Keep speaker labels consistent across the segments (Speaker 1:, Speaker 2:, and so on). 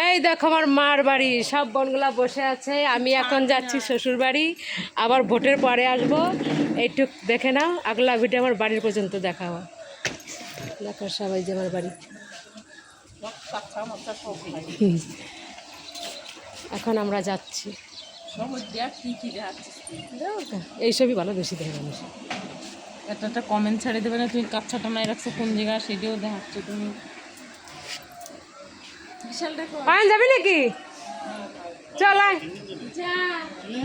Speaker 1: এই দেখো আমার মার বাড়ি, সব বোনগুলা বসে আছে। আমি এখন যাচ্ছি শ্বশুর বাড়ি, আবার ভোটের পরে আসবো। এইটুক দেখে নাও, আগলা ভিডিও আমার বাড়ির পর্যন্ত দেখাবো। দেখো সবাই যে আমার বাড়ি। এখন আমরা যাচ্ছি। এইসবই ভালো, বেশি দেখে মানুষ।
Speaker 2: একটা কমেন্ট ছাড়ে দেবে না, তুমি কাচ্চাটা নাই রাখছো কোন জায়গা, সেটাও দেখাচ্ছ তুমি।
Speaker 1: পান যাবি নাকি? চল আয়,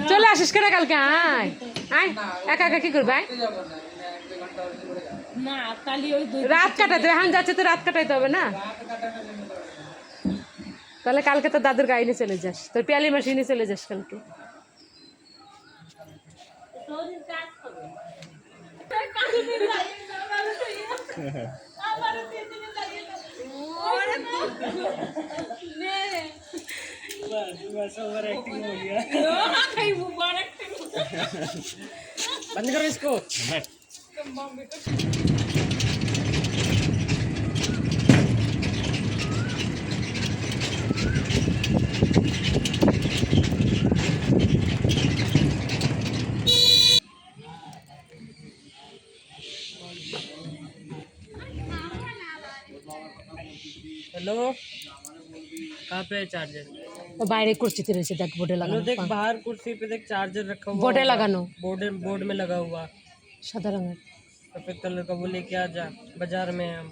Speaker 1: চলে আসিস কেন কালকে? আয় আয়, একা একা কি করবে?
Speaker 2: না কালি ওই
Speaker 1: রাত কাটাইতে হবে। এখন যাচ্ছে তো রাত কাটাইতে হবে না? তাহলে কালকে তো দাদুর গাড়ি নিয়ে চলে যাস, তোর পেয়ালি মাসি নিয়ে চলে যাস কালকে।
Speaker 2: बंद करो इसको। हेलो, कहाँ पे है चार्जर?
Speaker 1: ও বাইরে কুর্সিতে রয়েছে, দেখ বোর্ডে
Speaker 2: हेलो
Speaker 1: লাগানো।
Speaker 2: देख, बाहर कुर्सी पे देख चार्जर रखा हुआ
Speaker 1: বোর্ডে
Speaker 2: होगा।
Speaker 1: লাগানো
Speaker 2: बोर्ड में लगा हुआ
Speaker 1: সাদা রঙের।
Speaker 2: सफेद कलर का। वो लेके आ जा, बाजार में हैं हम।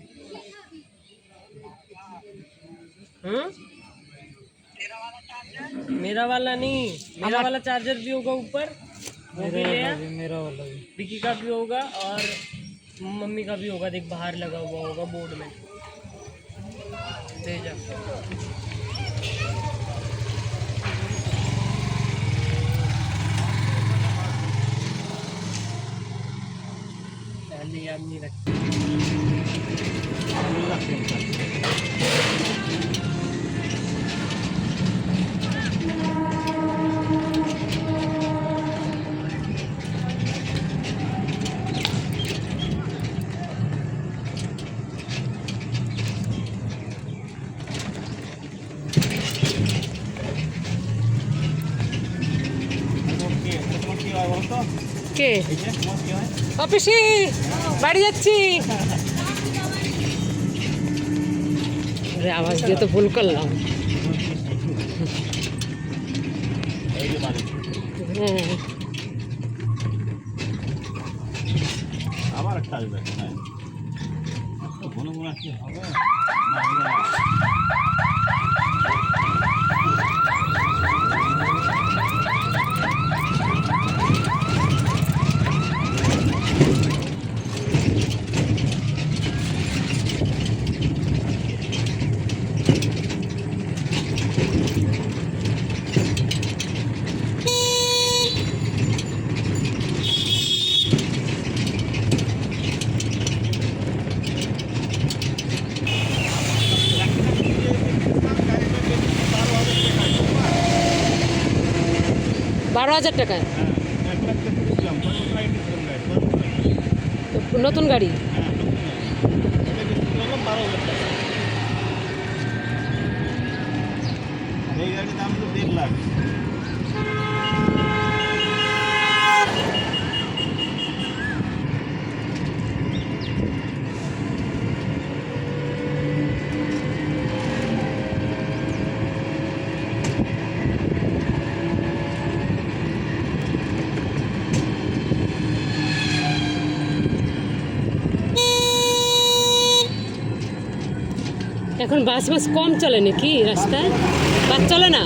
Speaker 2: मेरा वाला नहीं, मेरा वाला चार्जर भी होगा ऊपर, वो भी ले आ। मेरा वाला भी, विकी का भी होगा और मम्मी का भी होगा। देख बाहर लगा हुआ होगा बोर्ड में, ले जा। पहले याद नहीं रखते।
Speaker 1: কে? অফিসে বাড়ি যাচ্ছি। আওয়াজ দিয়ে তো ভুল করলাম। হ্যাঁ,
Speaker 3: আবার একটা আসবে। ঘন ঘন কি হবে?
Speaker 1: বারো হাজার টাকায় নতুন গাড়ি।
Speaker 3: এই গাড়ির দাম তো 1.5 লাখ।
Speaker 1: এখন বাস বাস কম চলে নাকি রাস্তায়? বাস চলে না?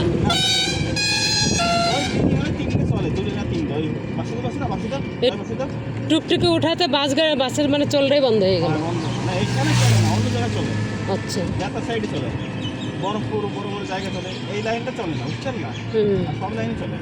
Speaker 1: টুকটুকে উঠাতে বাসের মানে চলটাই বন্ধ হয়ে গেল। আচ্ছা,
Speaker 3: বরফপুর বড় বড় জায়গা চলে, এই লাইনটা চলে না, বুঝছেন না? সব লাইন চলে।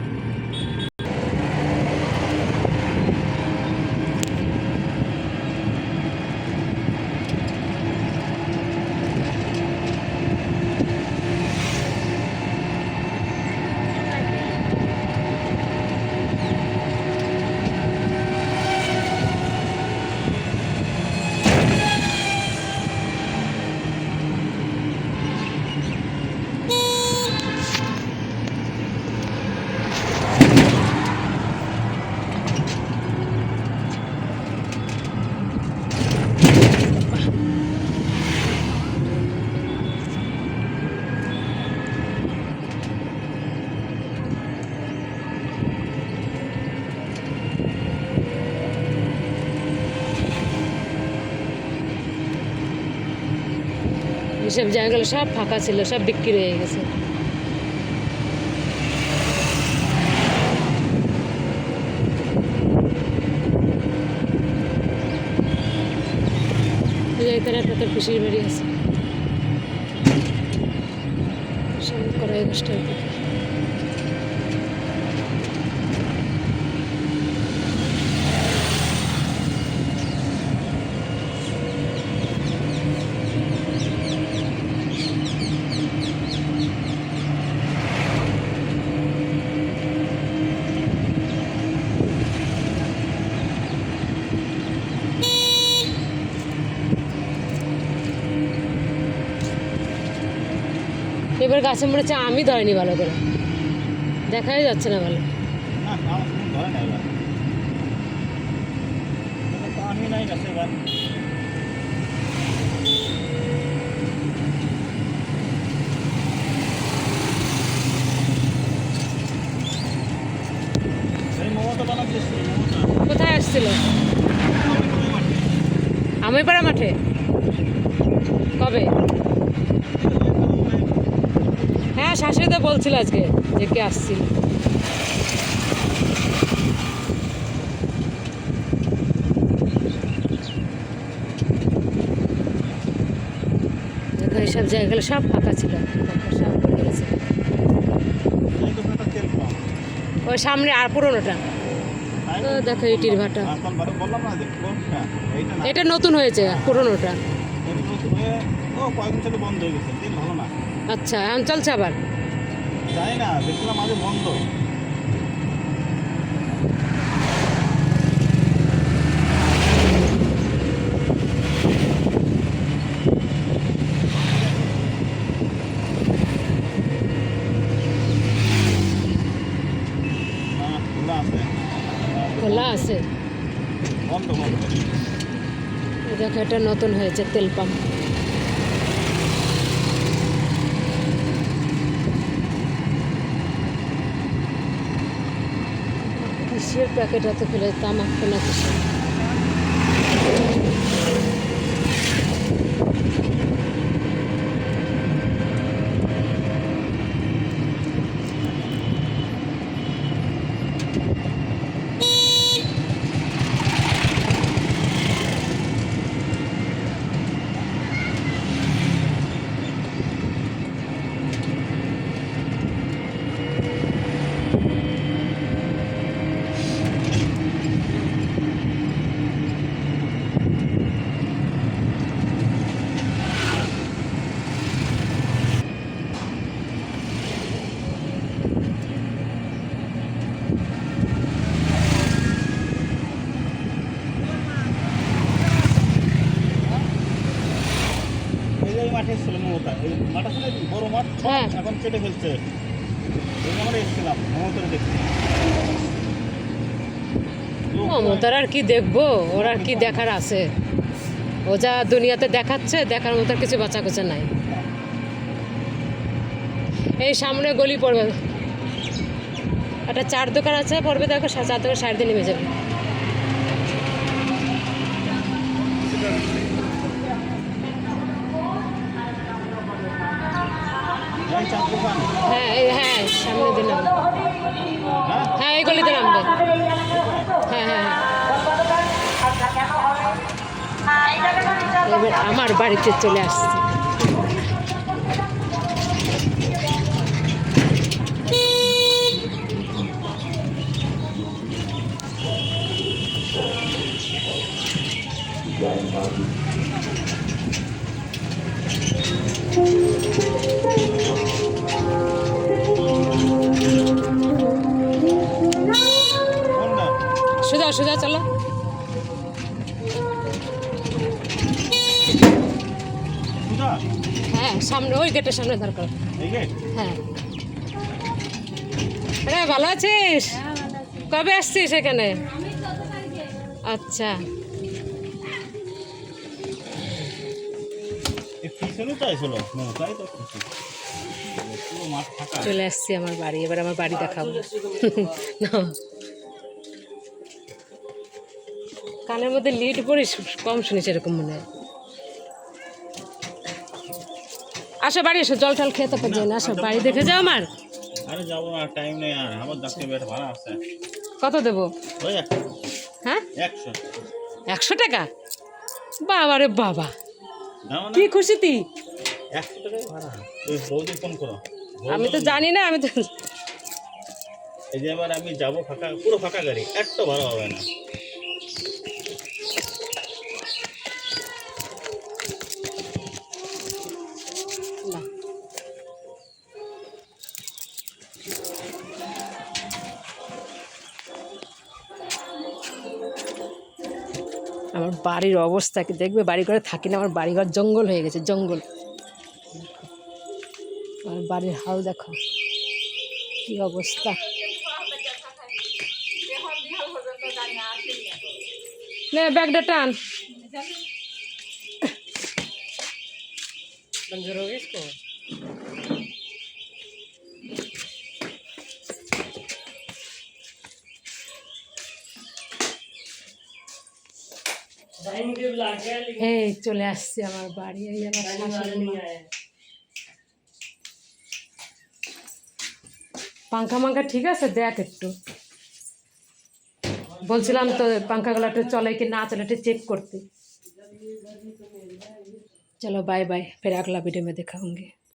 Speaker 1: এইসব জায়গাগুলো সব ফাঁকা ছিল, সব বিক্রি হয়ে গেছে। এই যে এখানে একটা তোর পিসির বাড়ি আছে, সামনে কড়াই গোষ্ঠীর দিকে। এবার গাছে মরেছে আমি ধরেনি ভালো করে, দেখাই যাচ্ছে না ভালো।
Speaker 3: না আমার কোনো ধরে না এবার, তো আমি নাই গাছে এবার। এই মোমোটা বানাতে এসেছিল, মোমোটা
Speaker 1: কোথায় আসছিল? আমিপাড়া মাঠে। কবে? হ্যাঁ, শাশুড়ি তো বলছিল আজকে যে কে আসছিল। দেখো এইসব জায়গাগুলো সব ফাঁকা ছিল, ফাঁকা সব পড়ে গেছে।
Speaker 3: এই দোকানটা তেল কম।
Speaker 1: ওই সামনে আর পুরোনোটা
Speaker 3: তাই
Speaker 1: তো দেখো ইটির ভাটা।
Speaker 3: আসলাম বারে বললাম না যে কোনটা, এইটা না,
Speaker 1: এটা নতুন হয়েছে, পুরোনোটা।
Speaker 3: এগুলো তো হয়ে ও কয়েকদিন চলে বন্ধ হয়ে গেছে, তেল ভালো না।
Speaker 1: আচ্ছা, এখন চলছে আবার।
Speaker 3: জানি না, দেখলাম আগে বন্ধ। খোলা আছে,
Speaker 1: খোলা আছে।
Speaker 3: বন্ধ বন্ধ।
Speaker 1: এই দেখো এটা নতুন হয়েছে তেল পাম্প। কিসের প্যাকেট এত ফেলে, তামাক কেনা কিসের?
Speaker 3: এই যে এই মাঠে এসেছিল মমতা, এই মাঠ আসলে বড় মাঠ,
Speaker 1: হ্যাঁ।
Speaker 3: এখন কেটে ফেলছে। এই আমরা এসেছিলাম মমতারে দেখতে।
Speaker 1: মমতার আর কি দেখবো, ওর আর কি দেখার আছে? ও যা দুনিয়াতে দেখাচ্ছে, দেখার মতো আর কিছু বাঁচা কোচা নাই। এই সামনে গলি পড়বে, একটা চার দোকান আছে, পড়বে দেখো, চার দোকান সাইড দিয়ে নেমে যাবে।
Speaker 3: এই চার দোকান,
Speaker 1: হ্যাঁ হ্যাঁ, সামনে দিয়ে নামবে।
Speaker 3: হ্যাঁ
Speaker 1: হ্যাঁ, এই গলিতে নামবে। হ্যাঁ হ্যাঁ হ্যাঁ। এবার আমার বাড়িতে চলে আসছে।
Speaker 3: কোনটা?
Speaker 1: সোজা সোজা চলো।
Speaker 3: সুধা,
Speaker 1: হ্যাঁ, সামনে ওই গেটের সামনে দরকার।
Speaker 3: এই গেট?
Speaker 1: হ্যাঁ। আরে ভালো আছিস? কবে আসছিস এখানে? আচ্ছা,
Speaker 3: এই পিছনে তো আসলো মমতাই তো খুশি। পুরো মাঠ ফাঁকা।
Speaker 1: চলে আসছি আমার বাড়ি, এবার আমার বাড়ি দেখাবো। না, কানের মধ্যে লিড পড়িস, কম শুনিস এরকম মনে হয়। আসো বাড়ি এসো, জল টল খেয়ে তারপর যাই না, আসো বাড়ি দেখে যাও আমার।
Speaker 3: আরে যাবো না, টাইম নেই আর, আমার যাচ্ছে বেশ ভাড়া আছে।
Speaker 1: কত দেবো?
Speaker 3: ওই
Speaker 1: হ্যাঁ
Speaker 3: 100
Speaker 1: 100 টাকা? বাবা রে বাবা,
Speaker 3: নাও না,
Speaker 1: কি খুশি তুই।
Speaker 3: 100 টাকাই ভাড়া। তুই বৌদি ফোন করো।
Speaker 1: আমি তো জানি না, আমি তো
Speaker 3: এই যে এবার আমি যাবো ফাঁকা, পুরো ফাঁকা গাড়ি, একটা ভাড়া হবে না।
Speaker 1: না। আমার বাড়ির অবস্থা কি দেখবে, বাড়ি ঘরে থাকি না, আমার বাড়িঘর জঙ্গল হয়ে গেছে, জঙ্গল। আমার বাড়ির হাল দেখো কি অবস্থা। নে ব্যাগটা টান।
Speaker 2: बंद करोगे इसको? भाई मुझे बुला के आया, लेकिन
Speaker 1: এই চলে আসছি আমার বাড়ি, এই আমার
Speaker 2: भाई
Speaker 1: শাশুড়ি
Speaker 2: नहीं
Speaker 1: মা।
Speaker 2: आया।
Speaker 1: পাঙ্খা মাঙ্খা ঠিক আছে দেখ একটু, বলছিলাম তো পাঙ্খাগুলো একটু চলে কি না চলে একটু চেক করতে। चलो बाय बाय, फिर अगला वीडियो में दिखाऊंगी।